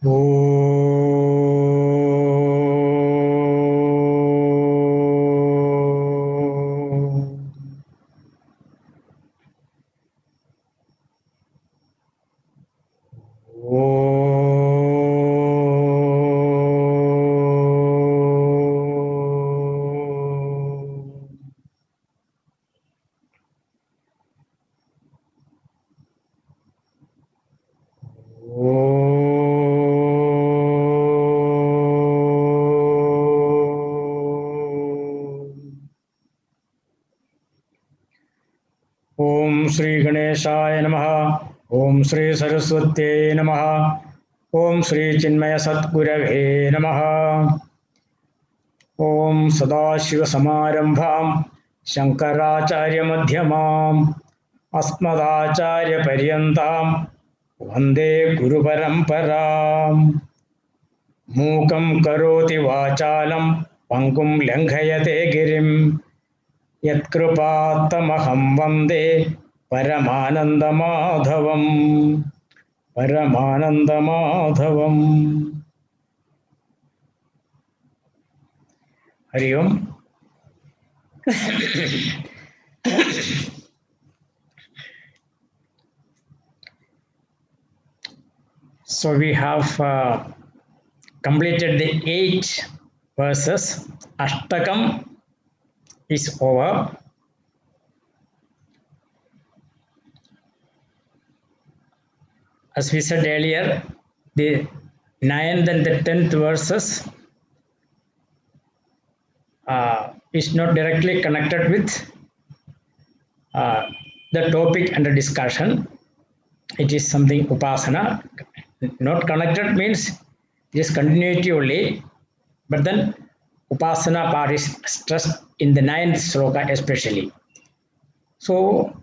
Om. ओम श्री गणेशाय नमः। ओम श्री सरस्वत्यै नमः। ओम श्री चिन्मय सद्गुरवे नमः। ओम सदाशिवसमारंभां शंकराचार्यमध्यमाम् अस्मदाचार्यपर्यन्तां वन्दे गुरुपरम्पराम्। मूकं करोति वाचालं पङ्गुं लङ्घयते गिरिं यत्कृपात्तमहं वन्दे परमानन्दमाधवम्। परमानन्दमाधवम्। हरि ओम। So we have completed the 8 verses. Ashtakam is over. As we said earlier, the 9th and the 10th verses is not directly connected with the topic under discussion. It is something upasana. Not connected means it is continuity only, but then upasana part is stressed in the 9th sloka especially. So,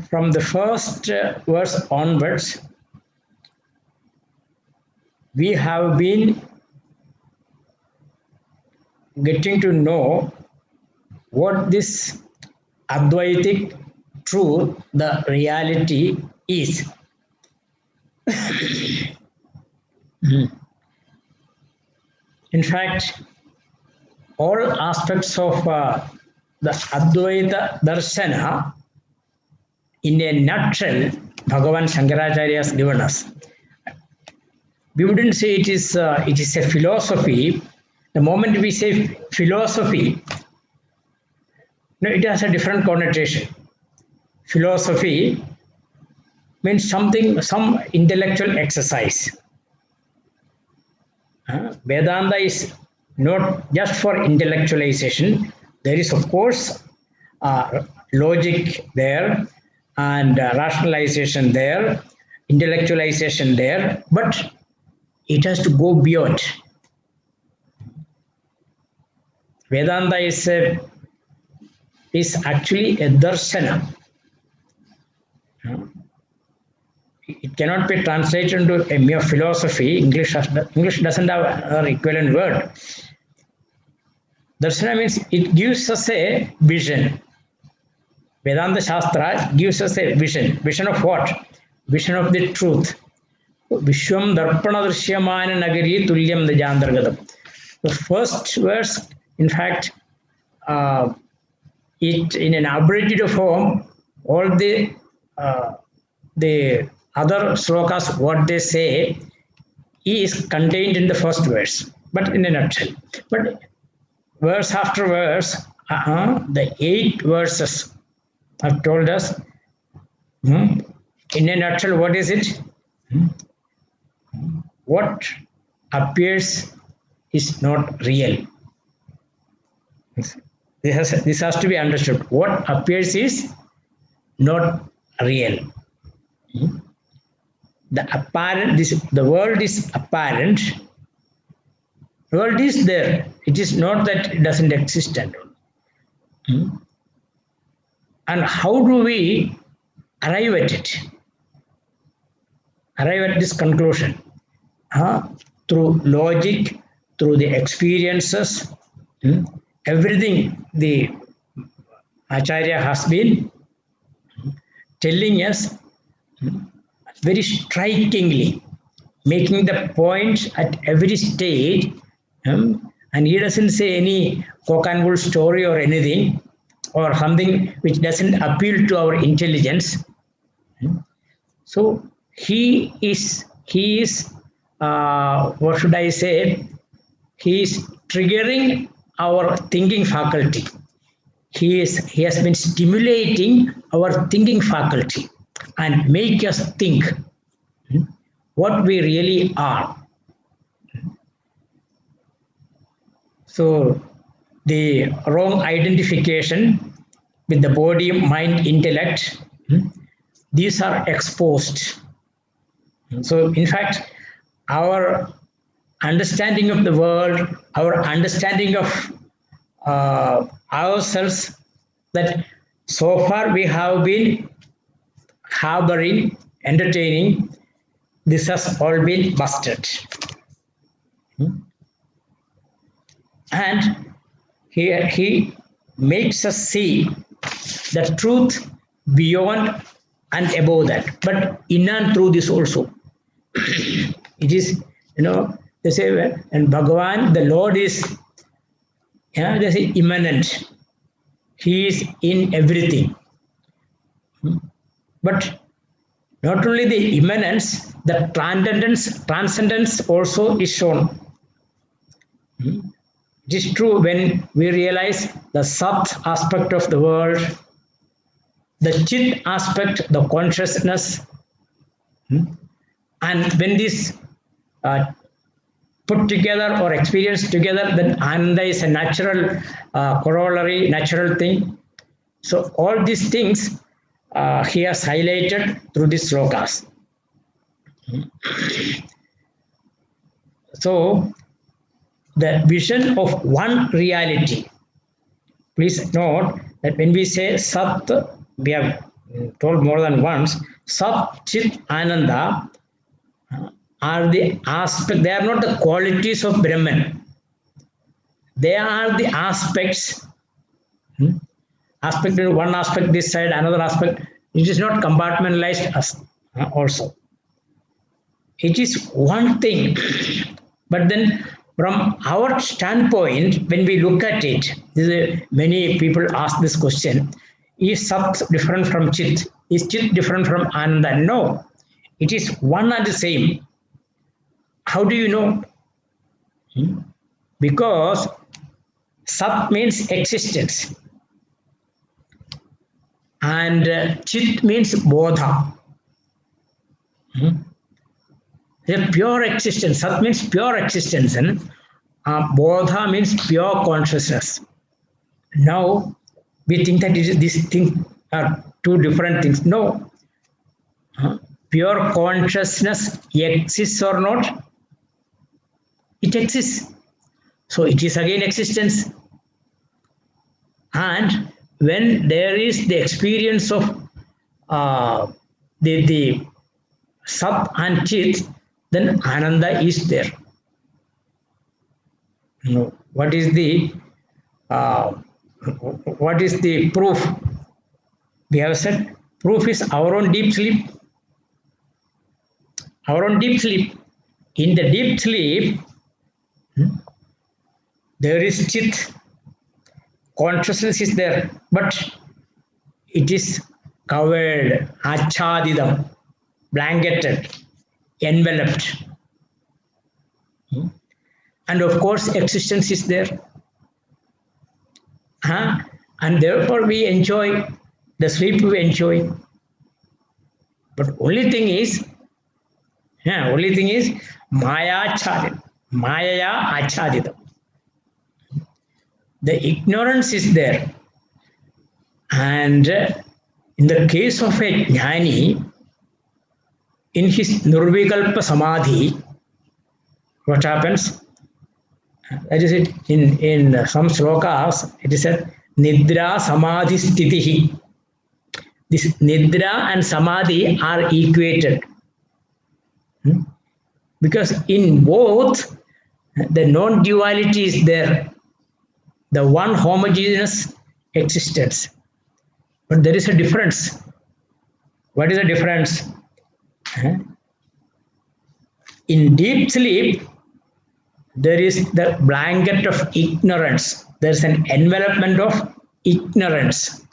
from the first verse onwards, we have been getting to know what this Advaitic truth, the reality is. In fact, all aspects of the Advaita Darshana, in a nutshell, Bhagavan Shankaracharya has given us. We wouldn't say it is a philosophy. The moment we say philosophy, it has a different connotation. Philosophy means some intellectual exercise. Vedanta is not just for intellectualization. There is, of course, logic there and rationalization there, intellectualization there, but it has to go beyond. Vedanta is actually a darshana. It cannot be translated into a mere philosophy. English doesn't have an equivalent word. Darshana means it gives us a vision. Vedanta Shastra gives us a vision. Vision of what? Vision of the truth. Vishwam Darpana Drishyamana Nagari Tulyam Dajandargadam. The first verse, in fact, it in an abbreviated form, all the other slokas, what they say, is contained in the first verse, but in a nutshell. But verse after verse, the 8 verses have told us, in a nutshell, what is it? What appears is not real. This has to be understood. What appears is not real. The world is apparent. The world is there. It is not that it doesn't exist at all. And how do we arrive at it? Arrive at this conclusion? Through logic, through the experiences, everything the Acharya has been telling us very strikingly. making the point at every stage, and he doesn't say any cock and bull story or anything, or something which doesn't appeal to our intelligence. So he is what should I say? He is triggering our thinking faculty. He has been stimulating our thinking faculty and make us think what we really are. So the wrong identification with the body, mind, intellect, these are exposed. So in fact, our understanding of the world, our understanding of ourselves, that so far we have been harboring, entertaining, this has all been busted. And he makes us see the truth beyond and above that, but in and through this also. It is, they say, and Bhagavan, the Lord is, they say, immanent. He is in everything. But not only the immanence, the transcendence also is shown. It is true when we realize the Sat aspect of the world, the Chit aspect, the consciousness, and when this put together or experienced together, then Ananda is a natural corollary, natural thing. So all these things he has highlighted through these slokas. So the vision of one reality. Please note that when we say Sat, we have told more than once, Sat, Chit, Ananda are the aspects, they are not the qualities of Brahman. They are the aspects. Aspect, one aspect this side, another aspect. It is not compartmentalized as also. It is one thing. But then from our standpoint, when we look at it, many people ask this question, is Sat different from Chit? Is Chit different from Ananda? No, it is one and the same. How do you know? Because Sat means existence and Chit means Bodha. The pure existence. Sat means pure existence and Bodha means pure consciousness. Now we think that these things are two different things. No. Pure consciousness exists or not? It exists. So it is again existence. And when there is the experience of the Sat and Chit, then Ananda is there. What is the proof? We have said proof is our own deep sleep. Our own deep sleep. In the deep sleep, there is Chit. Consciousness is there, but it is covered, achadidam, blanketed, enveloped. And of course, existence is there. And therefore, we enjoy the sleep we enjoy. But only thing is Maya achadidam. The ignorance is there. And in the case of a jnani, in his Nirvikalpa Samadhi, what happens? That is it. In some slokas, it is said, Nidra Samadhi Sthitihi. This Nidra and Samadhi are equated. Because in both, the non-duality is there. The one homogeneous existence. But there is a difference. What is the difference? in deep sleep, there is the blanket of ignorance. There's an envelopment of ignorance.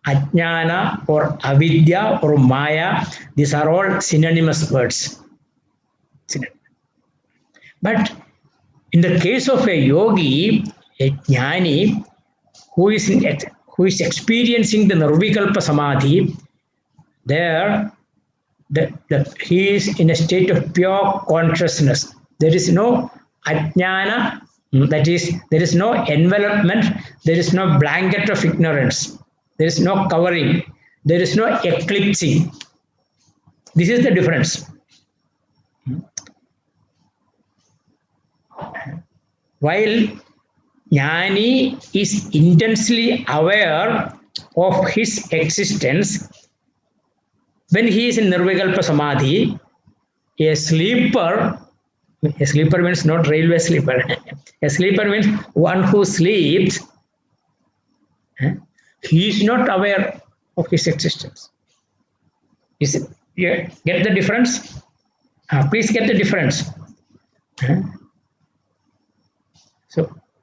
Ajnana or avidya or maya, these are all synonymous words. But in the case of a yogi, a jnani, who is experiencing the Nirvikalpa Samadhi, there he is in a state of pure consciousness. There is no ajnana, that is, there is no envelopment, there is no blanket of ignorance, there is no covering, there is no eclipsing. This is the difference. While Jnani is intensely aware of his existence, when he is in Nirvikalpa Samadhi, a sleeper means not railway sleeper, a sleeper means one who sleeps, he is not aware of his existence. You get the difference? Please get the difference.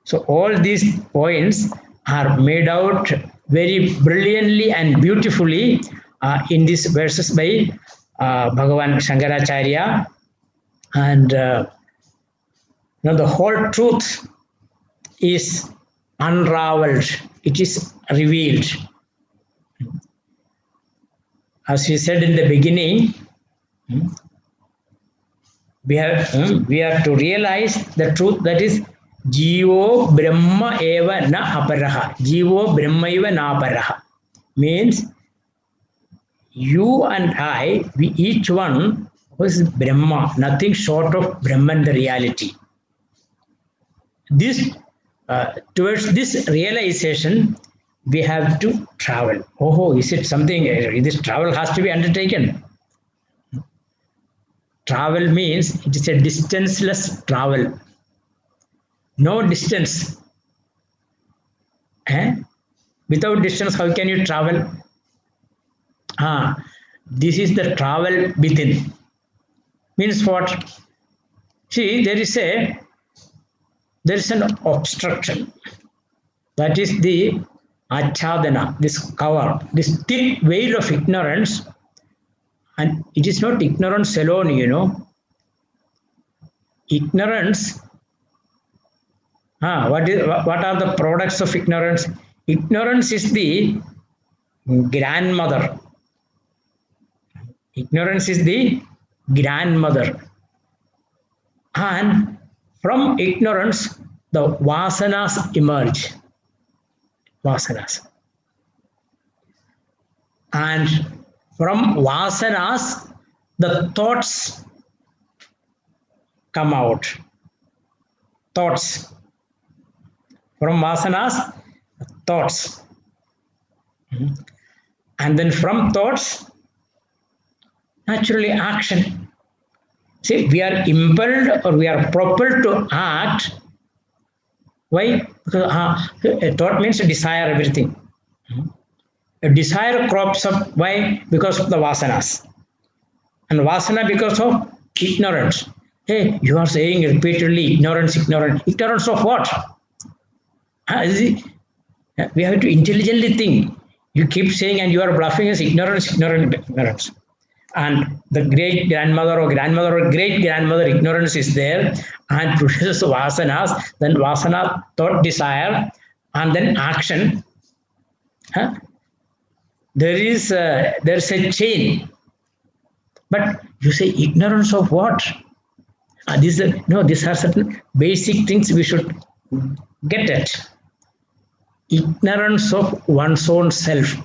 So all these points are made out very brilliantly and beautifully in these verses by Bhagavan Shankaracharya, and the whole truth is unraveled, it is revealed. As we said in the beginning, we have to realize the truth, that is Jivo Brahma eva na aparaha. Jivo Brahma eva na aparaha. Means you and I, we each one was Brahma, nothing short of Brahman, the reality. Towards this realization, we have to travel. Oh, is it something, this travel has to be undertaken? Travel means it is a distanceless travel. No distance. Without distance, how can you travel? This is the travel within. Means what? See, there is an obstruction. That is the achadana, this cover, this thick veil of ignorance. And it is not ignorance alone, Ignorance. What are the products of ignorance? Ignorance is the grandmother. Ignorance is the grandmother. And from ignorance, the vasanas emerge. Vasanas. And from vasanas, the thoughts come out. Thoughts. From vasanas, thoughts. And then from thoughts, naturally action. See, we are impelled or we are propelled to act. Why? Because a thought means a desire everything. A desire crops up. Why? Because of the vasanas. And vasana because of ignorance. Hey, you are saying repeatedly ignorance, ignorance. Ignorance of what? We have to intelligently think. You keep saying and you are bluffing as ignorance, ignorance, ignorance. And the great grandmother or great grandmother ignorance is there and produces vasanas, then vasana, thought, desire, and then action. There's a chain. But you say ignorance of what? These are certain basic things we should get at. Ignorance of one's own self.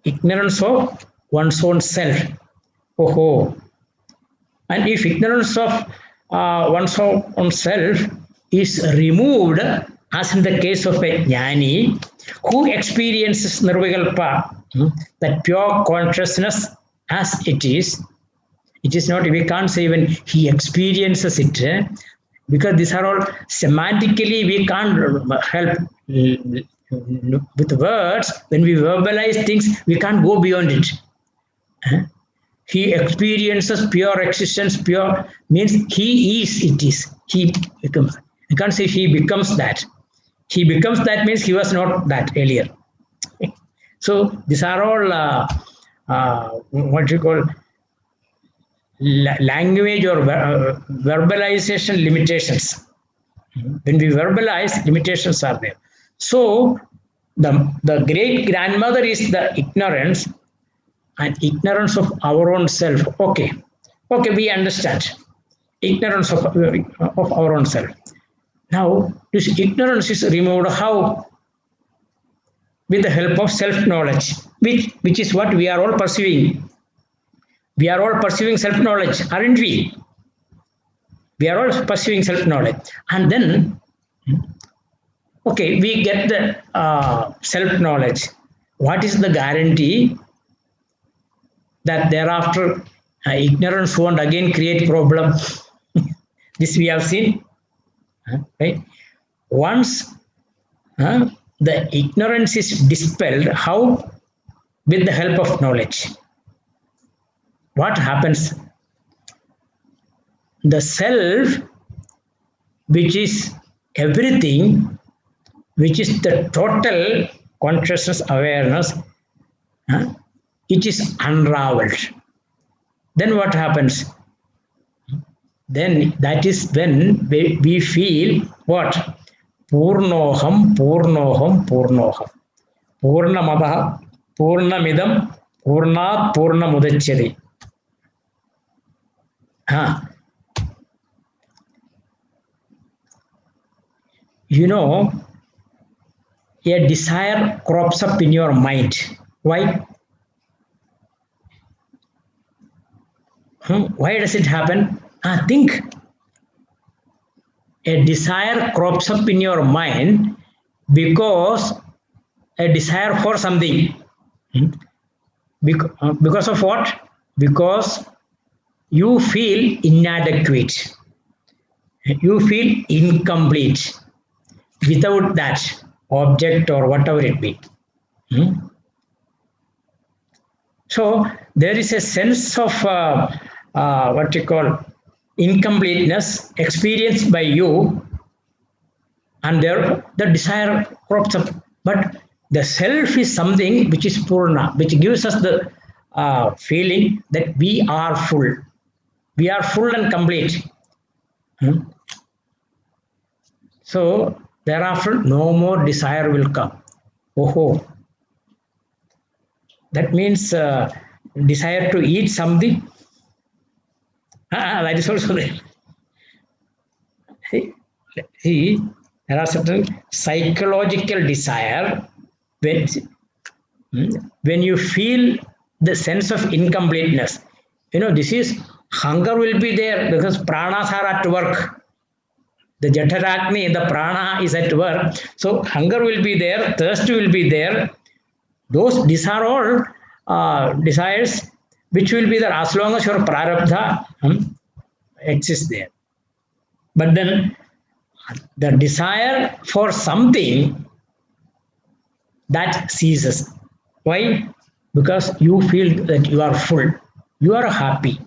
Ignorance of one's own self. And if ignorance of one's own self is removed, as in the case of a jnani who experiences nirvikalpa, that pure consciousness as it is not, we can't say even he experiences it, because these are all semantically, we can't help with words. When we verbalize things, we can't go beyond it. He experiences pure existence. Pure means he is, it is. He becomes. You can't say he becomes that. He becomes that means he was not that earlier. So these are all what you call language or verbalization limitations. When we verbalize, limitations are there. So the great grandmother is the ignorance and ignorance of our own self. Okay, we understand ignorance of our own self. Now this ignorance is removed how? With the help of self-knowledge, which is what we are all pursuing. We are all pursuing self-knowledge, aren't we? We are all pursuing self-knowledge. And then, okay, we get the self-knowledge. What is the guarantee that thereafter ignorance won't again create problem? This we have seen, right? Once the ignorance is dispelled, how? With the help of knowledge. What happens? The self, which is everything, which is the total consciousness awareness, it is unraveled. Then what happens? Then that is when we feel what? Purnoham, Purnoham, Purnoham. Purnamadaha, Purnamidam, Purnat, Purnamudachyate. You know, a desire crops up in your mind. Why? Why does it happen? Think. A desire crops up in your mind because a desire for something. Because of what? Because you feel inadequate. You feel incomplete without that object or whatever it be. So there is a sense of what you call incompleteness experienced by you, and there the desire crops up. But the self is something which is purna, which gives us the feeling that we are full. We are full and complete. So thereafter, no more desire will come. Oh, that means desire to eat something. That is also there. See, there are certain psychological desire when you feel the sense of incompleteness. This is hunger will be there because pranas are at work. The Jatarakni, the prana is at work. So hunger will be there, thirst will be there. These are all desires which will be there as long as your prarabdha exists there. But then the desire for something that ceases. Why? Because you feel that you are full, you are happy.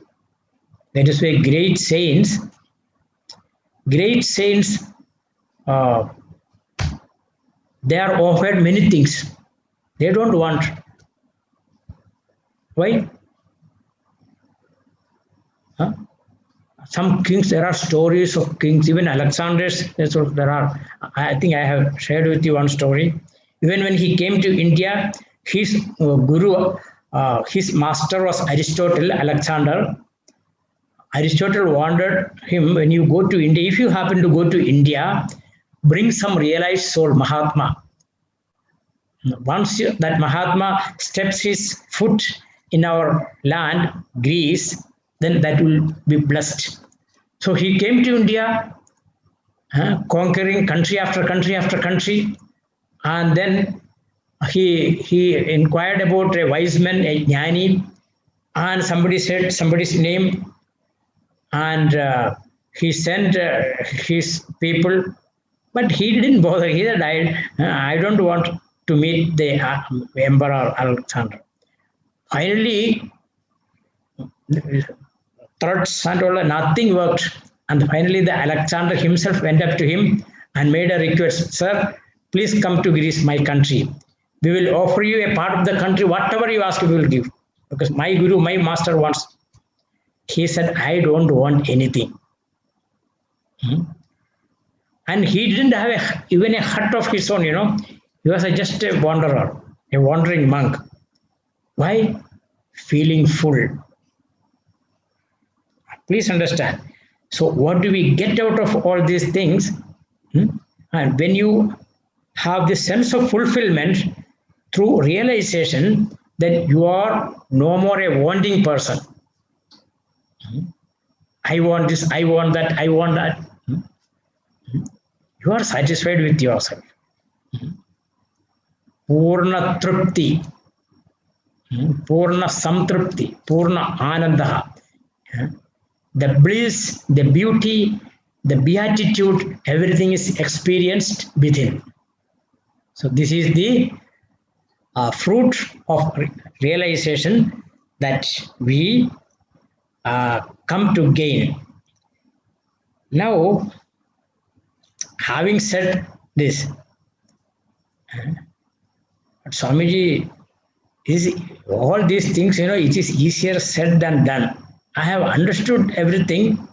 That is why great saints, they are offered many things. They don't want. Why? Some kings, there are stories of kings, even Alexander's, there are, I think I have shared with you one story. Even when he came to India, his guru, his master was Aristotle, Alexander. Aristotle wanted him, when you go to India, if you happen to go to India, bring some realized soul, Mahatma. Once that Mahatma steps his foot in our land, Greece, then that will be blessed. So he came to India, conquering country after country after country, and then he inquired about a wise man, a jnani, and somebody said somebody's name, and he sent his people, but he didn't bother. He said, I don't want to meet the Emperor Alexander. Finally, threats and all, nothing worked. And finally, the Alexander himself went up to him and made a request, Sir, please come to Greece, my country. We will offer you a part of the country, whatever you ask, we will give. Because my guru, my master wants. He said, I don't want anything. And he didn't have even a hut of his own, He was just a wanderer, a wandering monk. Why? Feeling full. Please understand. So what do we get out of all these things? And when you have this sense of fulfillment through realization, then you are no more a wanting person. I want this, I want that, I want that. You are satisfied with yourself. Purna trupti, Purna samtrupti, Purna ananda. The bliss, the beauty, the beatitude, everything is experienced within. So this is the fruit of realization that we come to gain. Now, having said this, Swamiji, is all these things, it is easier said than done. I have understood everything,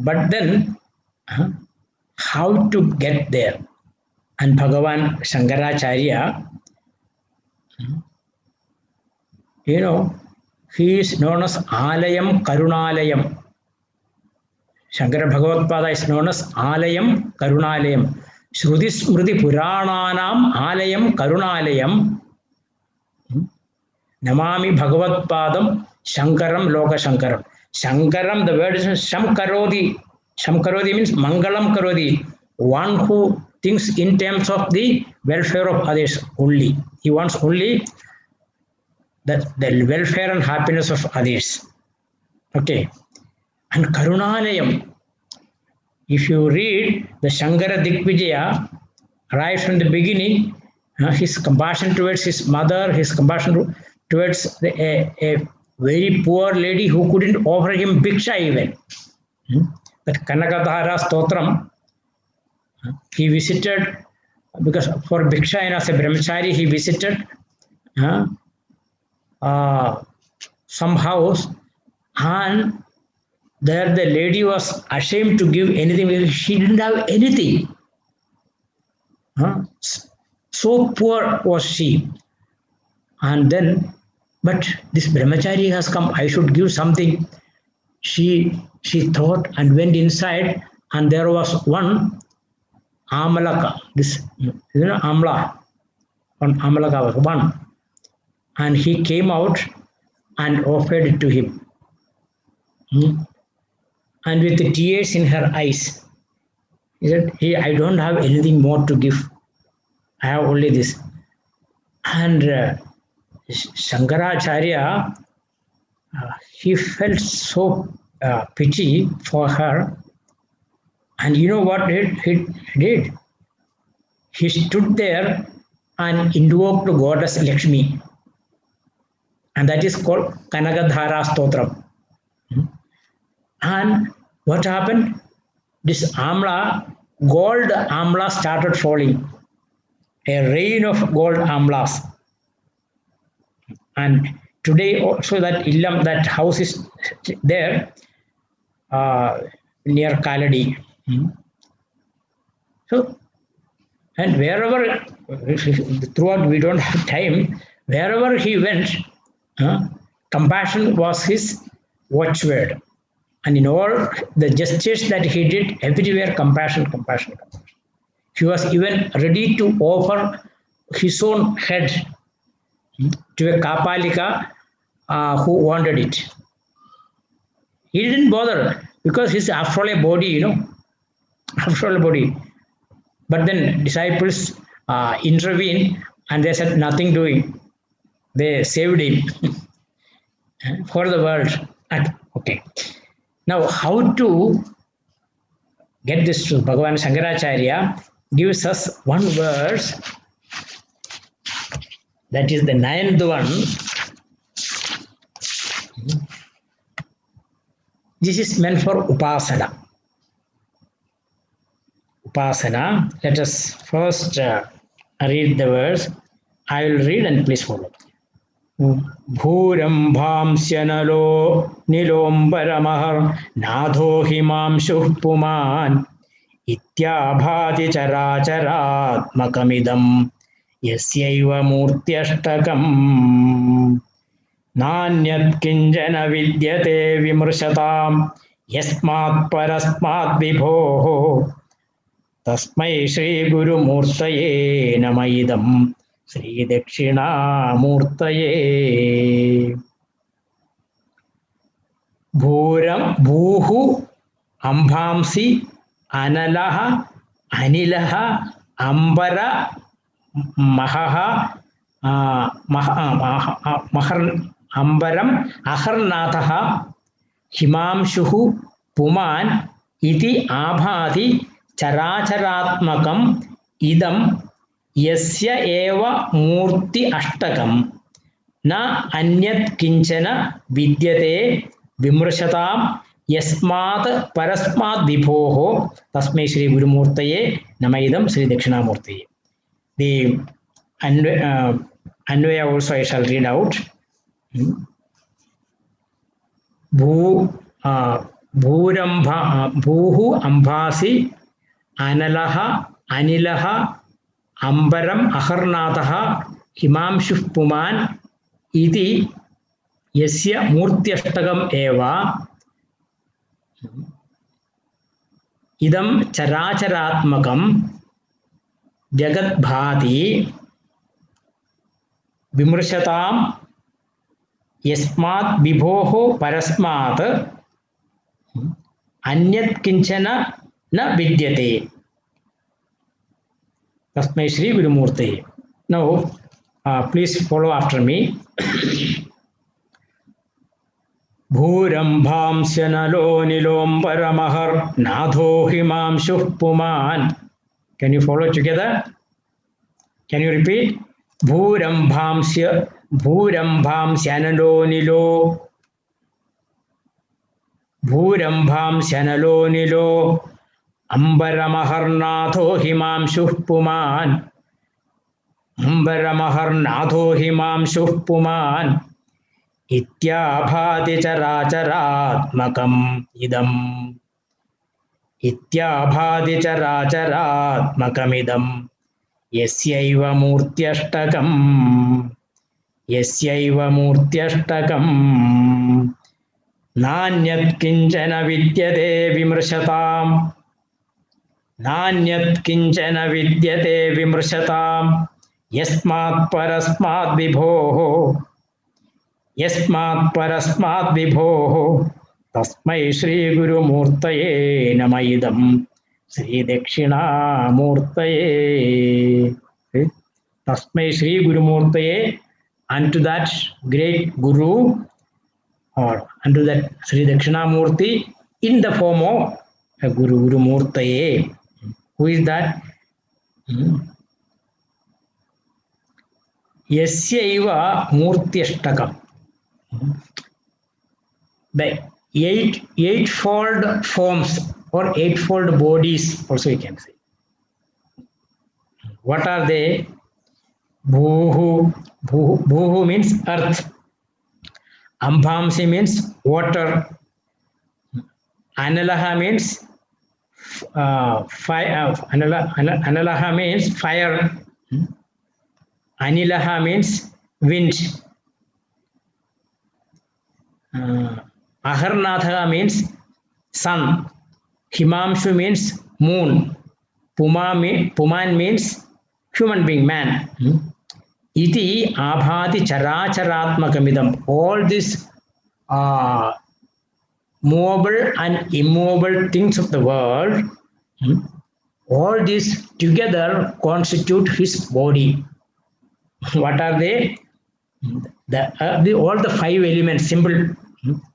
but then how to get there? And Bhagavan Shankaracharya, he is known as Alayam Karunalayam. Shankara Bhagavad-pada is known as Alayam Karunalayam. Shruti Smriti Purananam Alayam Karunalayam. Namami Bhagavad-padam Shankaram Loka Shankaram. Shankaram, the word is Shamkarodi. Shamkarodi means Mangalam Karodi. One who thinks in terms of the welfare of others only. He wants only the welfare and happiness of others. Okay. And Karunalayam. If you read the Shankara Dikvijaya, right from the beginning, his compassion towards his mother, his compassion towards a very poor lady who couldn't offer him bhiksha even. That Kanakadhara Stotram, he visited, because for bhiksha and as a brahmachari, he visited some house, and there the lady was ashamed to give anything because she didn't have anything. So poor was she. And then, but this brahmachari has come, I should give something. She thought and went inside, and there was one Amalaka, this, Amla, one Amalaka was one. And he came out and offered it to him. And with the tears in her eyes, he said, hey, I don't have anything more to give. I have only this. And Shankaracharya, he felt so pity for her. And you know what he did? He stood there and invoked goddess Lakshmi. And that is called Kanakadhara Stotram. And what happened? This Amla, gold Amla started falling. A rain of gold Amlas. And today also that Illam, that house is there near Kaladi. So, and wherever, throughout we don't have time, wherever he went, compassion was his watchword. And in all the gestures that he did, everywhere compassion, compassion, compassion. He was even ready to offer his own head to a Kapalika who wanted it. He didn't bother because he's after all a body, after all a body. But then disciples intervened and they said nothing doing. They saved him for the world. Okay. Now, how to get this truth? Bhagavan Shankaracharya gives us one verse, that is the 9th one. This is meant for upasana. Upasana. Let us first read the words. I will read and please follow. भूरम्भांस्यनलो निलोम्बरमहर् नाथो हिमांशुः पुमान् इत्याभाति चराचरात्मकमिदं यस्यैव मूर्त्यष्टकम् नान्यत् किञ्चन विद्यते विमृशतां यस्मात् परस्मात् विभोः तस्मै श्रीगुरुमूर्तये नमः इदं श्रीदक्षिणामूर्तये भूः अंभांसि अनलः अनिलः अंबर महः अंबरम् अहर्नाथः हिमांशुः पुमान् इति आभाति चराचरात्मकम् इदं यस्य एव मूर्ति अष्टकं न अन्यत् किंचन विद्यते विमृशतां यस्मात् परस्मात् विभोः तस्मै श्री गुरुमूर्तये नमः इदं श्री दक्षिणामूर्तये. The Anvaya also I shall read out. भूः अंभासि अनलः अनिलः अंबरम् अहर्नाथः हिमांशुः पुमान् इति यस्य मूर्त्यष्टकम् एव इदं चराचरात्मकं जगद्भाति विमृशतां यस्मात् विभोः परस्मात् अन्यत् किंचन न विद्यते तस्मै Shri गुरुमूर्तये. Now please follow after me. भूरम्भांस्यनलो निलोम्बरमहर् नाथो हिमांशुः पुमान्. Can you follow together? Can you repeat? भूरम्भांस्यनलो निलो भूरम्भांस्यनलो निलो अंबरमहर्नाथो हिमांशुः पुमान् अंबरमहर्नाथो हिमांशुः पुमान् इत्याभाति चराचरात्मकम् इदम् इत्याभाति चराचरात्मकमिदं यस्यैव मूर्त्यष्टकम् नान्यत् किंचन विद्यते विमृशताम् नान्यत् किंचन विद्यते विमृशतां यस्मात् परस्मात् विभोः तस्मै श्री गुरुमूर्तये नमः इदं श्री दक्षिणामूर्तये. तस्मै Shri गुरुमूर्तये, unto that great guru or unto that Sri Dakshinamurti in the form of a Guru Murtaye. Who is that? Yasyaiva Murtyashtakam. The eightfold forms or eightfold bodies also you can say. What are they? Bhuhu means earth. Ambhamsi means water. Analaha means fire. Analaha means fire. Anilaha means wind. Aharnatha means sun. Himamshu means moon. Puman means human being, man. Iti abhati characharatmakamidam. All these movable and immovable things of the world, all these together constitute his body. What are they? All the five elements, simple.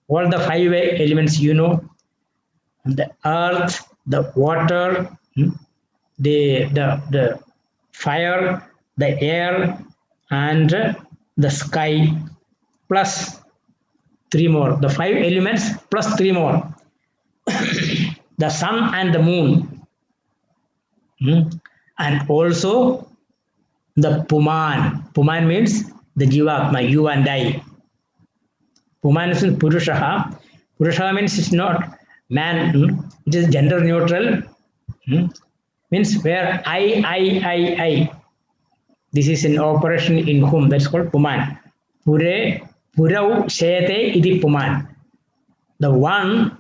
All the five elements, you know, the earth, the water, the fire, the air, and the sky, plus three more. The five elements plus three more. the sun and the moon, and also the Puman. Puman means the Jivatma, you and I. Puman is Purushaha. Purushaha means it's not man, it is gender neutral, means where I. This is an operation in whom, that's called Puman. Pure, Purau Shete iti Puman. The one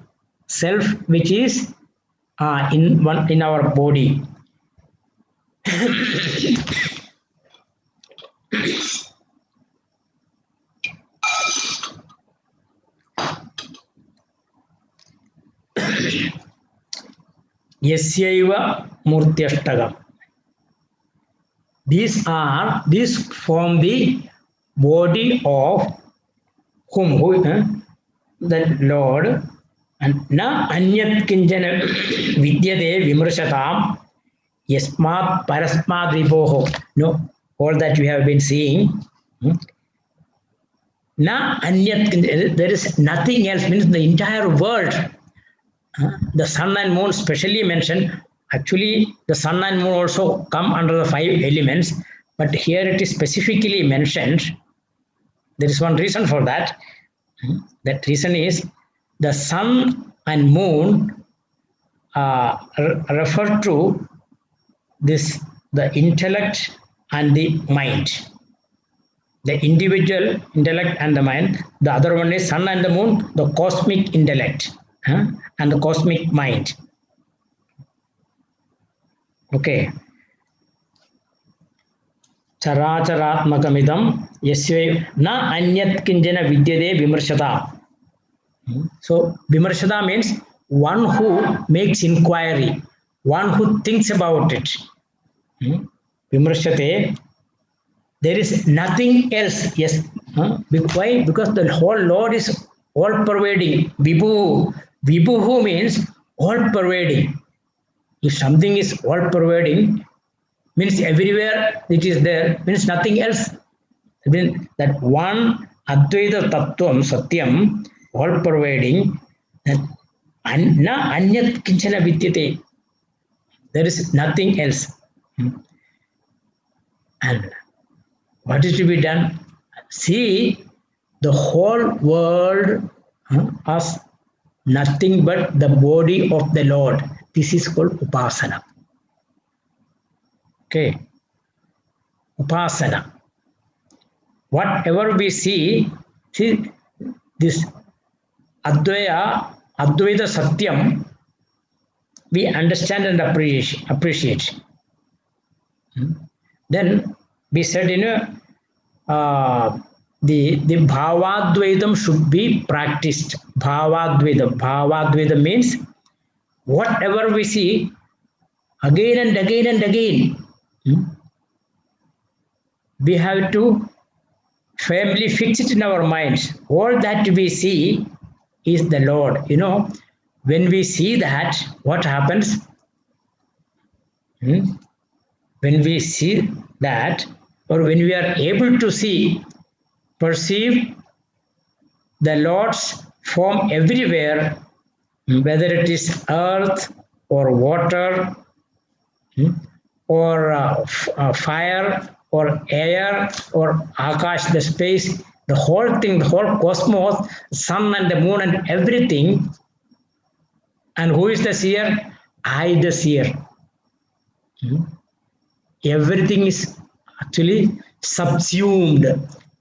self which is in our body. Yasyaiva Murtyashtagam. These form the body of whom, the Lord, and na anyat kinjana vidyate vimrshatam yasmat parasmat viboho. No, all that we have been seeing. Na anyat, there is nothing else, means the entire world. The sun and moon specially mentioned. Actually, the sun and moon also come under the 5 elements, but here it is specifically mentioned. There is one reason for that. That reason is the sun and moon refer to this, the intellect and the mind. The individual intellect and the mind. The other one is sun and the moon, the cosmic intellect and the cosmic mind. Okay. Characharatmakamidam yasve na anyat kinjana vidyade vimarshata. So vimarshata means one who makes inquiry, one who thinks about it. Vimarshate, there is nothing else. Yes. Why? Because the whole Lord is all pervading. Vibhu. Vibhu means all pervading. If something is all pervading, means everywhere it is there, means nothing else. I mean, that one Advaita Tattvam Satyam, all pervading, na anyat kinchana vidyate. There is nothing else. And what is to be done? See the whole world as nothing but the body of the Lord. This is called Upasana. Okay. Upasana. Whatever we see this Advaita Satyam, we understand and appreciate. Then we said, the Bhavadvaitam should be practiced. Bhavadvaita means whatever we see again and again and again, we have to firmly fix it in our minds. All that we see is the Lord. When we see that, what happens? When we see that, or when we are able to perceive the Lord's form everywhere, whether it is earth or water or fire or air or Akash, the space, the whole thing, the whole cosmos, sun and the moon and everything. And who is the seer? I, the seer. Everything is actually subsumed.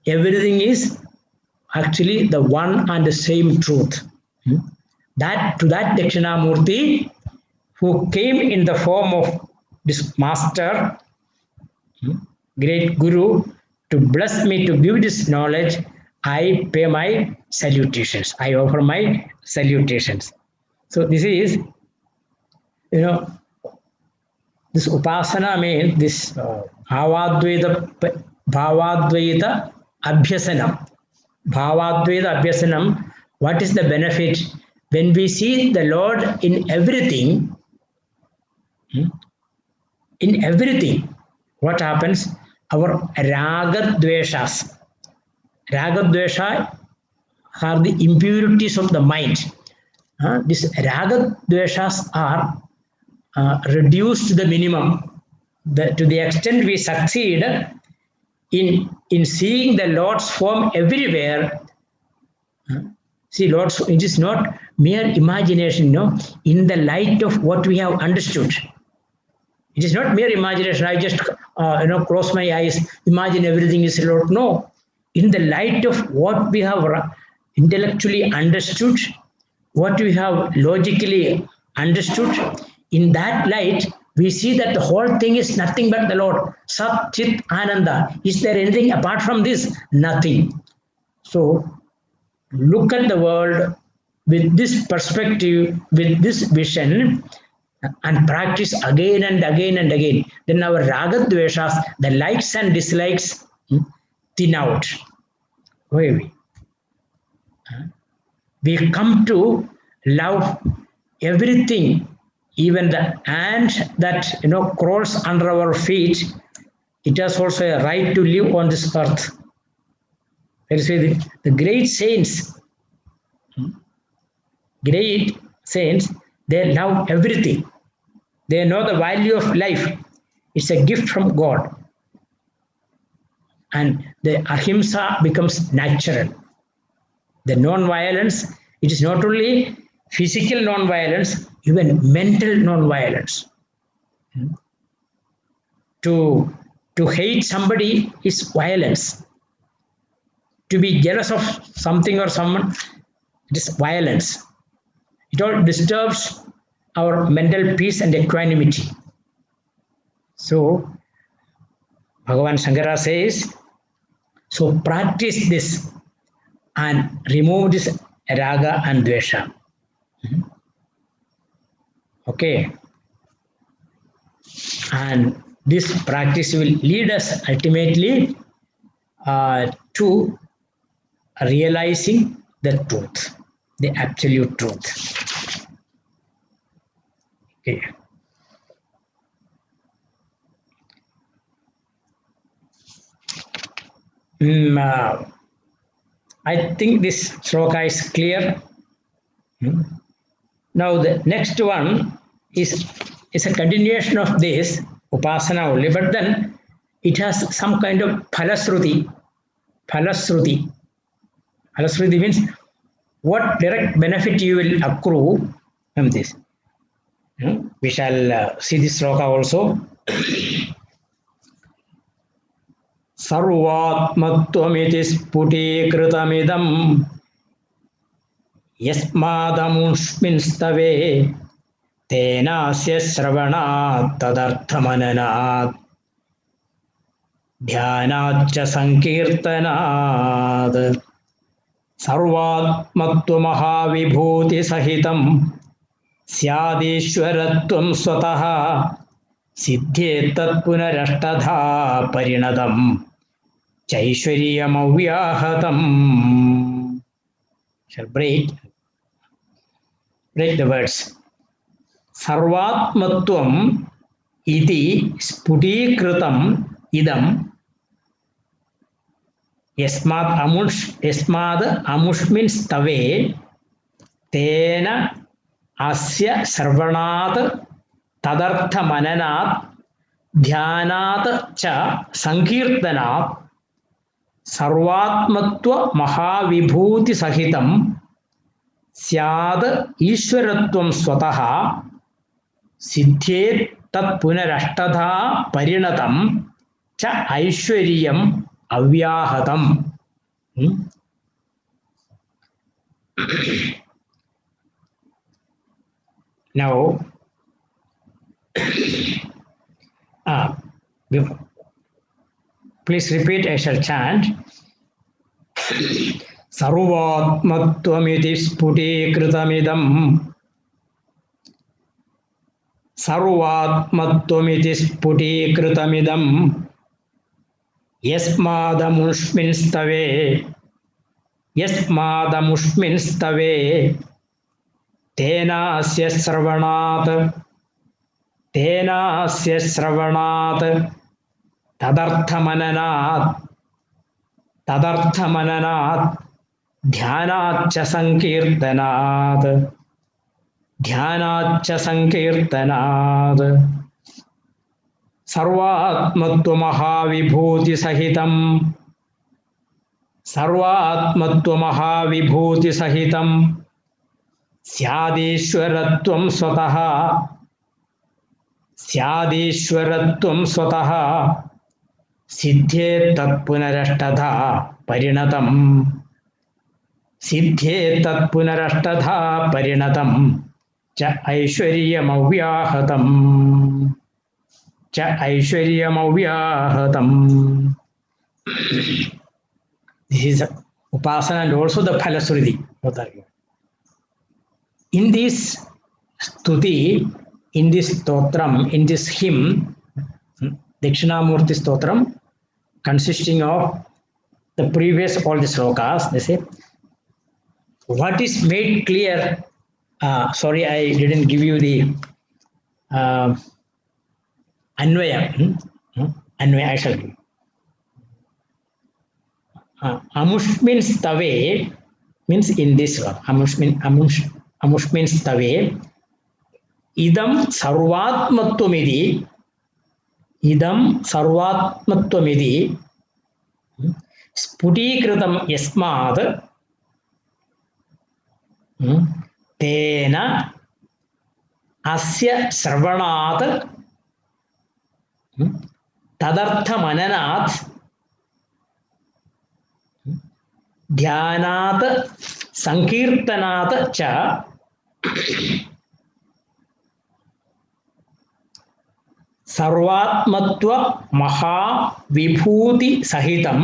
Everything is actually the one and the same truth. That Dakshinamurti, who came in the form of this master, great guru, to bless me, to give this knowledge, I pay my salutations. I offer my salutations. So this is, this Upasana means this Bhavadvaita Abhyasanam. Bhavadvaita Abhyasanam, what is the benefit? When we see the Lord in everything, what happens? Our Ragadveshas. Ragadvesha are the impurities of the mind. These raga dveshas are reduced to the minimum. To the extent we succeed in seeing the Lord's form everywhere. See, Lord's, it is not mere imagination, in the light of what we have understood. It is not mere imagination. I just, close my eyes, imagine everything is Lord. No. In the light of what we have intellectually understood, what we have logically understood, in that light, we see that the whole thing is nothing but the Lord. Sat, Chit, Ananda. Is there anything apart from this? Nothing. So, look at the world with this perspective, with this vision, and practice again and again and again. Then our raga dveshas, the likes and dislikes, thin out. We come to love everything, even the ant that crawls under our feet. It has also a right to live on this earth. The great saints, they love everything. They know the value of life. It's a gift from God. And the ahimsa becomes natural. The non-violence, it is not only physical non-violence, even mental non-violence. To hate somebody is violence. To be jealous of something or someone, it is violence. It all disturbs our mental peace and equanimity. So, Bhagavan Shankara says, so practice this and remove this raga and dvesha. Okay. And this practice will lead us ultimately to realizing the truth, the absolute truth. Okay. I think this shloka is clear. Now the next one is a continuation of this upasana only, but then it has some kind of phalasruti. Phalasruti means what direct benefit you will accrue from this. We shall see this shloka also. Sarvatmattvamiti sputikritamidam yasmadamushminstave tenasya sravanat tadarthamananat dhyanatcha sankirtanat sarvatmattvamahavibhuti sahitam syadishwaratvam swataha siddhyetat punarashtadha parinatam chaishwaryam avyahatam. Shall break the words. Sarvatmatvam iti sputikritam idam yasmad amushmin stave tena asya sarvanat tadartha mananat dhyanat cha sankirtanat sarvatmatva mahavibhuti sahitam syad ishwaratvam swataha siddhyet tat punarashtadha parinatam cha aishwaryam avyahatam. Now, please repeat, I shall chant. Sarvatmattvamiti sputikritamidam Sarvatmattvamiti sputikritamidam yasmadamushminstave tenasya sravanat tadarthamananat dhyanatcha sankirtanat. ध्यानाच्च संकीर्तनात् सर्वात्मत्वमहाविभूतिसहितं सर्वात्मत्वमहाविभूतिसहितं स्यादीश्वरत्वं स्वतः सिद्धेत् तत्पुनरष्टधा परिणतं च ऐश्वर्यमव्याहतम्. This is upasana and also the phalasruti. In this stuti, in this stotram, in this hymn, Dakshinamurti stotram, consisting of the previous all the slokas, they say, what is made clear? Sorry, I didn't give you the Anvaya. Anvaya, I shall give. Amushmin stave means in this one. Amushmin stave. Idam sarvatmattvamidi. Sputikritam yasmad. Tena asya sarvanat tadartha mananat ध्यानात् संकीर्तनात् च सर्वात्मत्व महाविभूति सहितं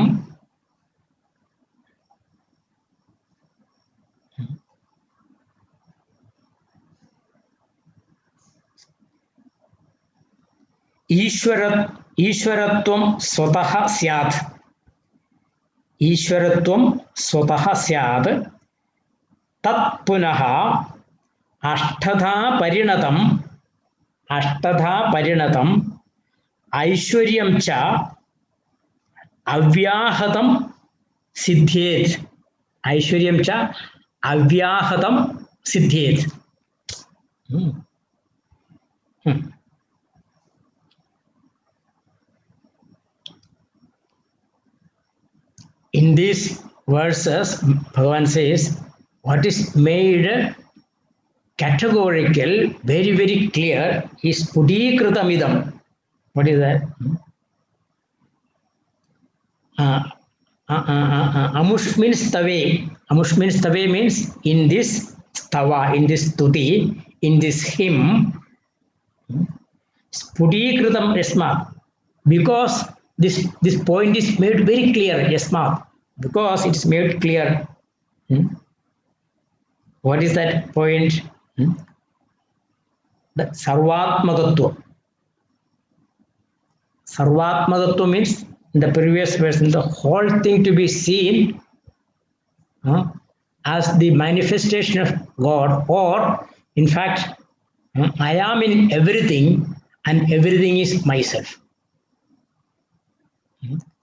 ईश्वरत्वं स्वतः स्यात्. ईश्वरत्वं स्वतः स्यात्. तत् पुनः अष्टधा परिणतम् ऐश्वर्यं च अव्याहतं सिद्ध्येत्. ऐश्वर्यं च अव्याहतं सिद्ध्येत्. In these verses, Bhagavan says, what is made categorical, very, very clear, is Pudikritamidam. What is that? Amushmin stave. Amushmin stave means in this stava, in this stuti, in this hymn, Pudikritam yasmat. Because this point is made very clear, yasmat. Because it is made clear. What is that point? The Sarvatmagatva. Sarvatmagatva means in the previous verse, the whole thing to be seen as the manifestation of God, or in fact, I am in everything and everything is myself.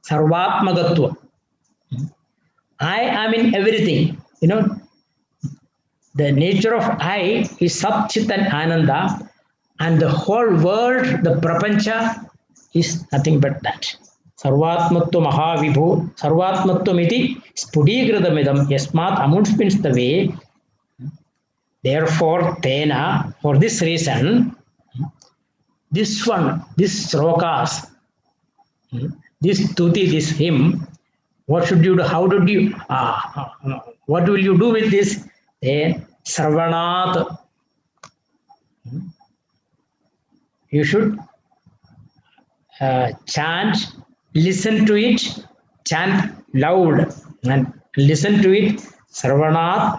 Sarvatmagatva. I am in everything. You know, the nature of I is Sat Chit and Ananda, and the whole world, the prapancha, is nothing but that. Sarvatmatva mahavibhu, sarvatmattvamiti spudikritamidam yasmat amunsminstave. Therefore, tena, for this reason, this one, this slokas, this stuti, this hymn, what should you do? How did you, what will you do with this? Sarvanat. You should chant, listen to it, chant loud and listen to it. Sarvanat,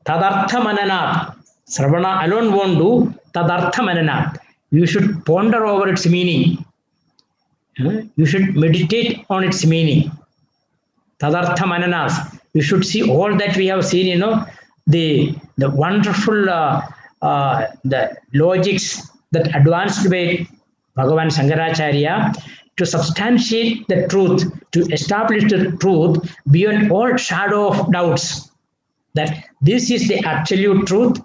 tadartha mananat. Sarvana alone won't do, tadartha mananat. You should ponder over its meaning. You should meditate on its meaning. Tadartha mananas. You should see all that we have seen, the wonderful the logics that advanced by Bhagavan Shankaracharya to substantiate the truth, to establish the truth beyond all shadow of doubts, that this is the absolute truth,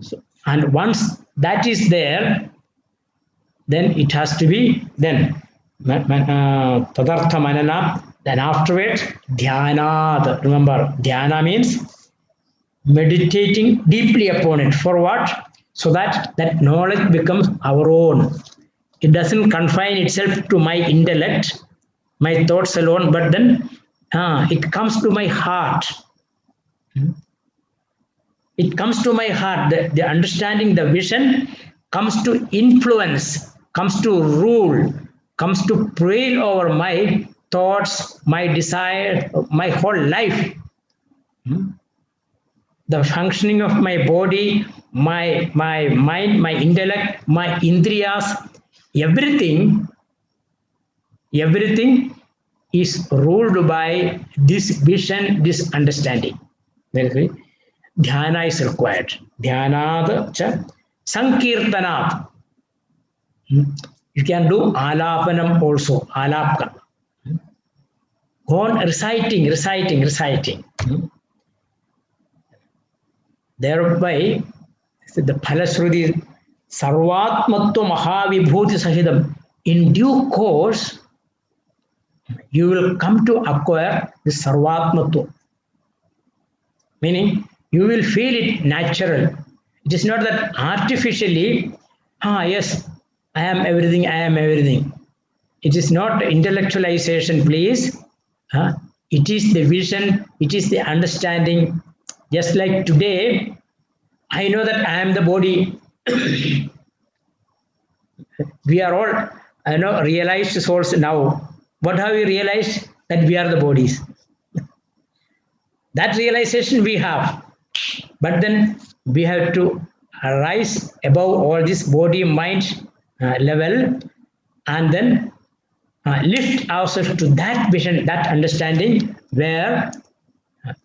So, and once that is there, then it has to be then tadartha manana. Then afterwards, dhyana. Remember, dhyana means meditating deeply upon it. For what? So that that knowledge becomes our own. It doesn't confine itself to my intellect, my thoughts alone, but then it comes to my heart. It comes to my heart. The understanding, the vision comes to influence, comes to rule, comes to prevail over my thoughts, my desire, my whole life. The functioning of my body, my mind, my intellect, my indriyas, everything is ruled by this vision, this understanding. Very dhyana is required. Dhyanad cha sankirtanat. You can do alapanam also. Alapka. Go on reciting. Thereby, the Phalasruti Sarvatmatva Mahavibhuti Sahidam. In due course, you will come to acquire the Sarvatmatva. Meaning, you will feel it natural. It is not that artificially, yes, I am everything. It is not intellectualization, please. It is the vision, it is the understanding. Just like today, I know that I am the body. We are all, realized souls now. What have we realized? That we are the bodies. That realization we have. But then we have to rise above all this body mind level and then lift ourselves to that vision, that understanding where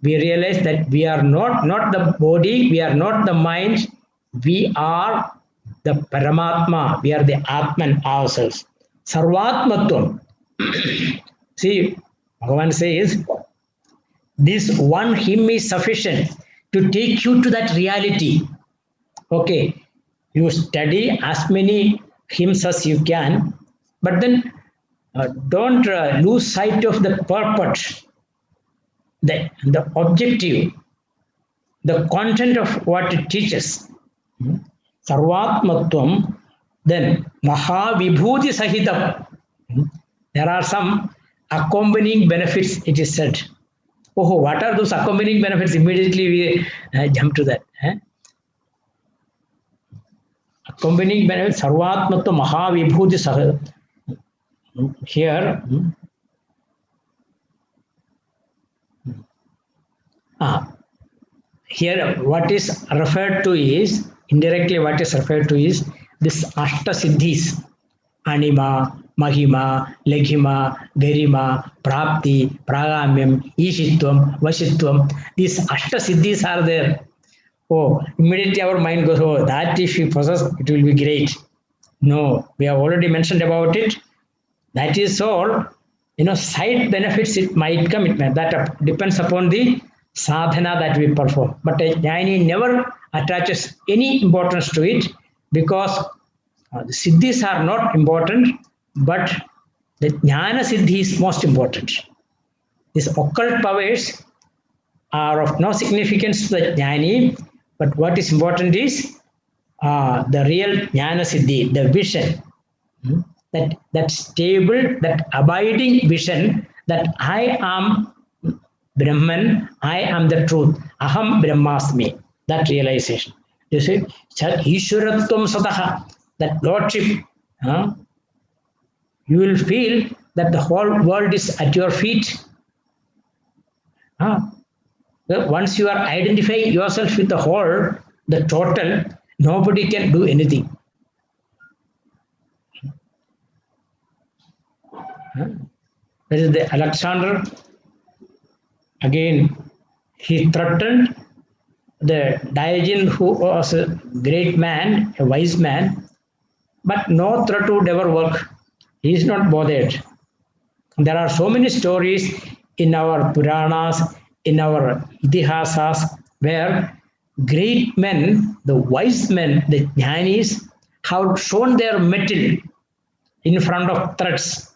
we realize that we are not the body, we are not the mind, we are the Paramatma, we are the Atman ourselves. Sarvatmatvam. See, Bhagavan says, this one hymn is sufficient to take you to that reality. Okay, you study as many hymns as you can, but then don't lose sight of the purpose, the objective, the content of what it teaches. Sarvatmatvam, then Mahavibhuti Sahitam. There are some accompanying benefits, it is said. Oh, what are those accompanying benefits? Immediately we jump to that. Accompanying benefits, Sarvatmatva Mahavibhuti Sahitam. Here, here what is referred to is, indirectly what is referred to is this Ashta Siddhis, Anima, Mahima, Leghima, Garima, Prapti, Pragamyam, Ishitvam, Vashitvam. These Ashta Siddhis are there. Oh, immediately our mind goes, oh, that if you possess, it will be great. No, we have already mentioned about it. That is all, side benefits it might come, that depends upon the sadhana that we perform. But a jnani never attaches any importance to it because the siddhis are not important, but the jnana siddhi is most important. These occult powers are of no significance to the jnani, but what is important is the real jnana siddhi, the vision. That stable, that abiding vision that I am Brahman, I am the truth. Aham Brahmasmi. That realization. You see, Ishwaratvam Sataha, that Lordship. You will feel that the whole world is at your feet. Once you are identifying yourself with the whole, the total, nobody can do anything. That is the Alexander. Again, he threatened the Diogenes, who was a great man, a wise man, but no threat would ever work. He is not bothered. There are so many stories in our Puranas, in our Itihasas, where great men, the wise men, the jnanis have shown their mettle in front of threats.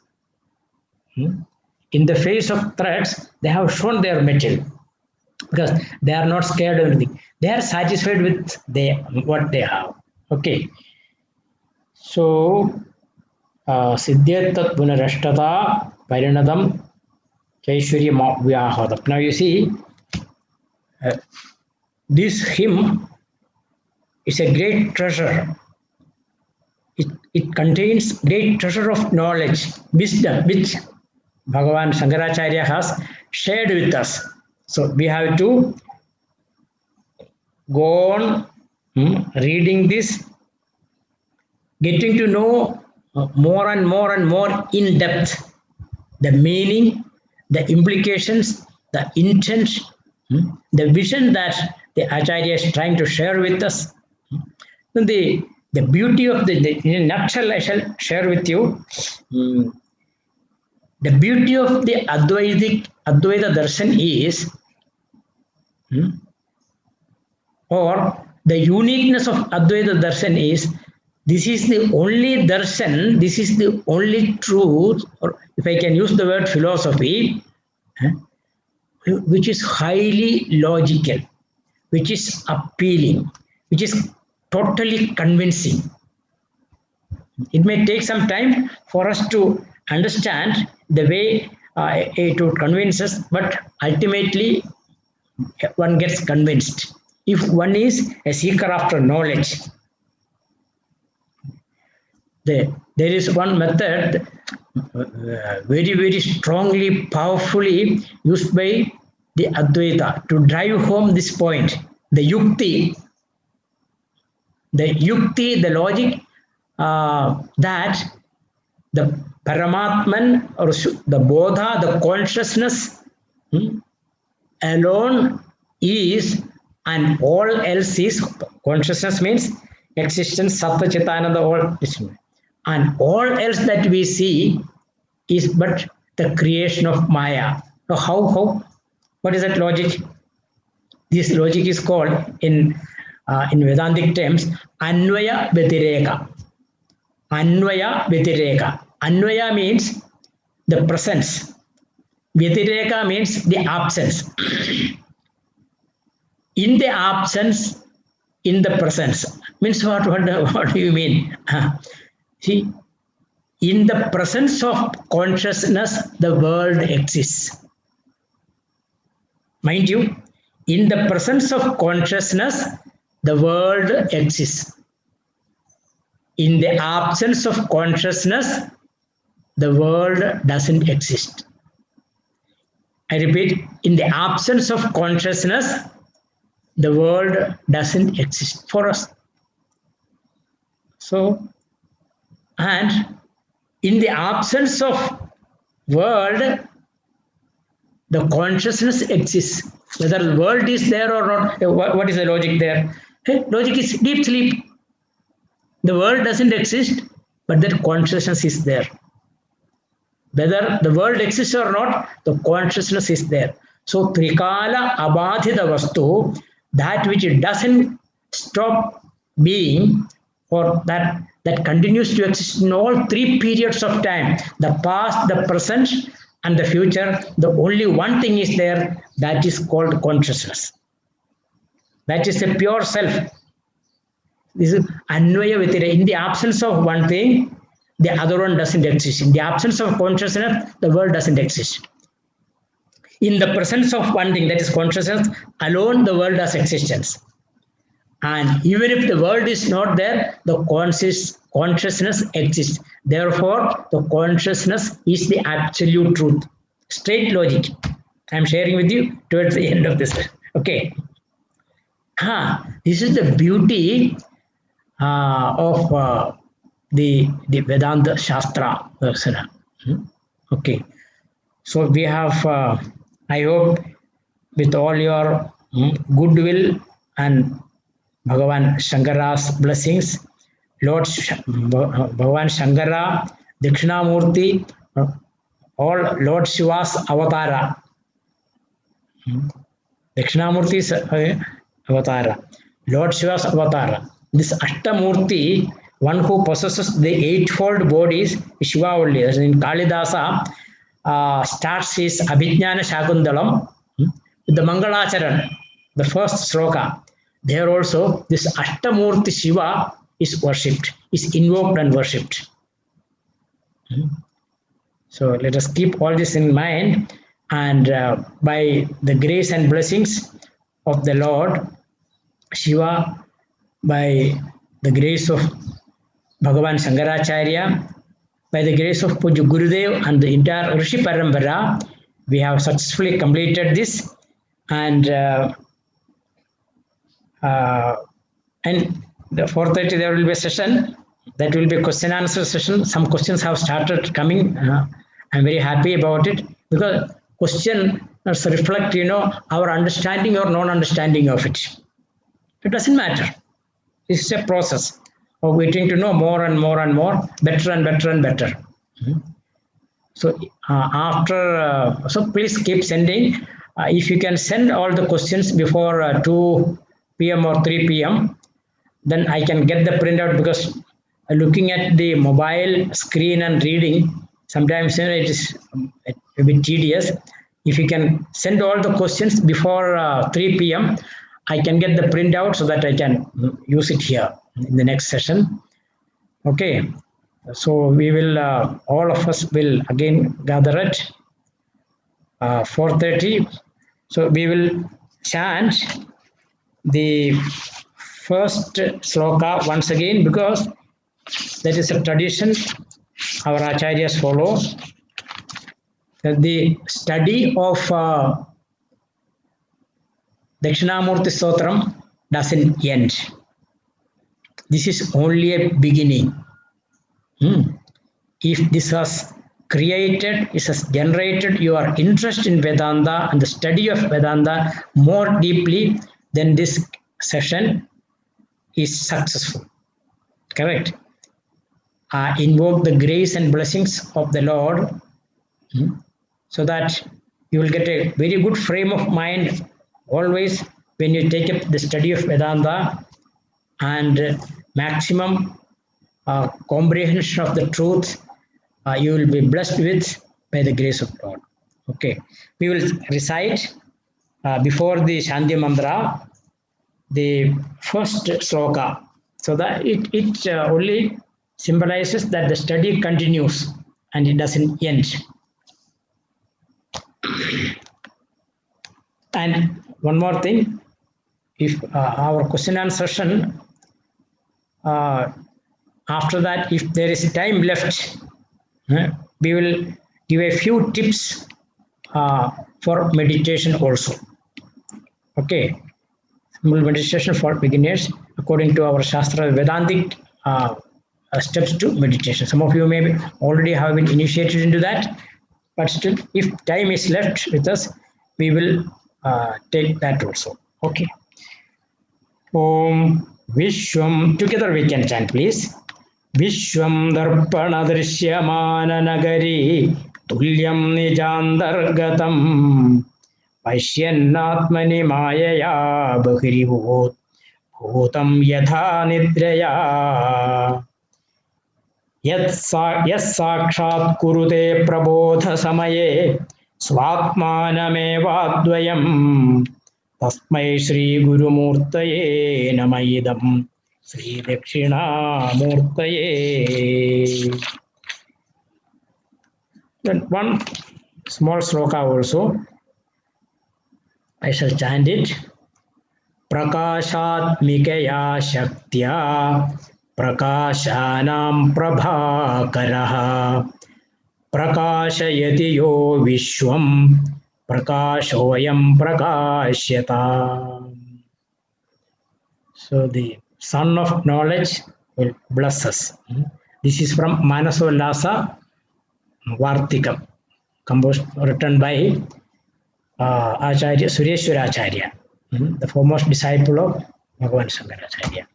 In the face of threats, they have shown their mettle because they are not scared of anything. They are satisfied with what they have. Okay. So, Siddhyat Punarashtata Parinadam Chaishwarya Vyahadam. Now you see, this hymn is a great treasure. It contains great treasure of knowledge, wisdom, which Bhagavan Shankaracharya has shared with us. So we have to go on reading this, getting to know more and more and more in depth the meaning, the implications, the intent, the vision that the Acharya is trying to share with us. The beauty of in a nutshell, I shall share with you. The beauty of the Advaita Darshan is, or the uniqueness of Advaita Darshan is, this is the only darshan, this is the only truth, or if I can use the word philosophy, which is highly logical, which is appealing, which is totally convincing. It may take some time for us to understand the way it would convince us, but ultimately one gets convinced. If one is a seeker after knowledge, there is one method very, very strongly, powerfully used by the Advaita to drive home this point. The yukti, the logic that the Paramatman or the Bodha, the consciousness alone is, and all else is. Consciousness means existence, Sattva, Chitananda, all this. And all else that we see is but the creation of Maya. So how? What is that logic? This logic is called in Vedantic terms Anvaya Vyatireka. Anvaya Vyatireka. Anvaya means the presence. Vyatireka means the absence. In the absence, in the presence. Means what do you mean? See, in the presence of consciousness, the world exists. Mind you, in the presence of consciousness, the world exists. In the absence of consciousness, the world doesn't exist. I repeat, in the absence of consciousness, the world doesn't exist for us. So, and in the absence of world, the consciousness exists. Whether the world is there or not, what is the logic there? Logic is deep sleep. The world doesn't exist, but that consciousness is there. Whether the world exists or not, the consciousness is there. So, Trikala Abadhita Vastu, that which doesn't stop being, or that continues to exist in all three periods of time, the past, the present, and the future, the only one thing is there, that is called consciousness. That is a pure self. This is Anvaya Vyatireka. In the absence of one thing, the other one doesn't exist. In the absence of consciousness, the world doesn't exist. In the presence of one thing, that is consciousness, alone the world has existence. And even if the world is not there, the consciousness exists. Therefore, the consciousness is the absolute truth. Straight logic. I am sharing with you towards the end of this. Okay. This is the beauty of the Vedanta Shastra. Okay. So we have, I hope, with all your goodwill and Bhagavan Shankara's blessings, Lord Bhagavan Shankara, Dakshinamurti, all Lord Shiva's avatara. Dakshinamurti's Avatara. Lord Shiva's avatar. This Ashtamurti, one who possesses the eightfold bodies, is Shiva only. As in Kalidasa starts his Abhijnana Shakundalam with the Mangalacharan, the first sloka. There also this Ashtamurti Shiva is worshipped, is invoked and worshipped. So let us keep all this in mind, and by the grace and blessings of the Lord Shiva, by the grace of Bhagavan Shankaracharya, by the grace of Puja Gurudev and the entire Rishi Parampara, we have successfully completed this, and the 4:30 there will be a session. That will be a question answer session. Some questions have started coming. I'm very happy about it, because questions reflect, our understanding or non-understanding of it. It doesn't matter. It's a process of waiting to know more and more and more, better and better and better. So so please keep sending. If you can send all the questions before 2 p.m. or 3 p.m., then I can get the printout, because looking at the mobile screen and reading, sometimes it is a bit tedious. If you can send all the questions before 3 p.m., I can get the printout so that I can use it here in the next session. Okay, so we will, all of us will again gather at 4:30. So we will chant the first sloka once again, because that is a tradition our acharyas follow. The study of Dakshinamurti Stotram doesn't end. This is only a beginning. If this has created, this has generated your interest in Vedanta and the study of Vedanta more deeply, then this session is successful. Correct? Invoke the grace and blessings of the Lord, so that you will get a very good frame of mind always when you take up the study of Vedanta, and maximum comprehension of the truth you will be blessed with by the grace of God. Okay, we will recite before the Shanti Mantra the first sloka, so that it only symbolizes that the study continues and it doesn't end. And one more thing, if our question and answer session, after that, if there is time left, we will give a few tips for meditation also. Okay, simple meditation for beginners according to our Shastra, Vedantic steps to meditation. Some of you may already have been initiated into that, but still, if time is left with us, we will take that also. Okay. Om Vishwam. Together we can chant, please. Vishwam Darpana Drishyamana Nagari Tulyam Nijandargatam Pashyannatmani Mayaya Bahiribhut Bhutam Yatha Nidraya Sakshat Kurute Prabodha Samaye Swatmanamevadvayam Tasmai Shri Guru Murtaye Namayidam Sri Dakshina Murtaye. Then one small sloka also, I shall chant it. Prakashatmikaya Shaktya Prakashanam Prabhakaraha Prakashayati yo Vishwam Prakashoyam Prakashyata. So the Son of Knowledge will bless us. This is from Manasollasa Vartikam, composed, written by Acharya Sureshwara Acharya, the foremost disciple of Bhagavan Shankaracharya.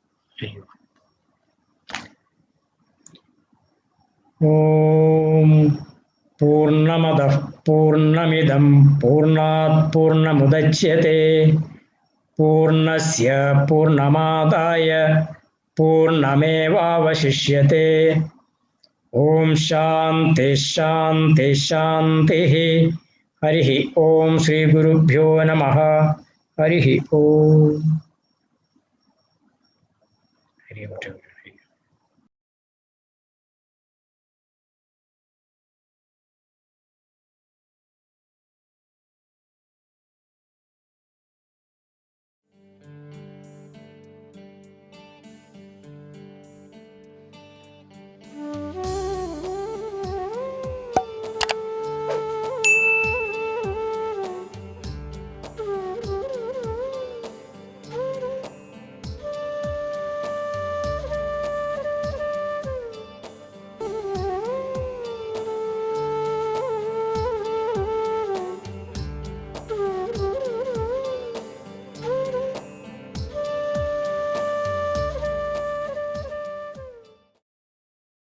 Om Purnamadah Purnamidam Purnat Purnamudachyate पूर्णस्य पूर्णमादाय पूर्णमेवावशिष्यते। ओम शांति शांति शांति। हरि ओम श्री गुरुभ्यो नमः। हरि ओम।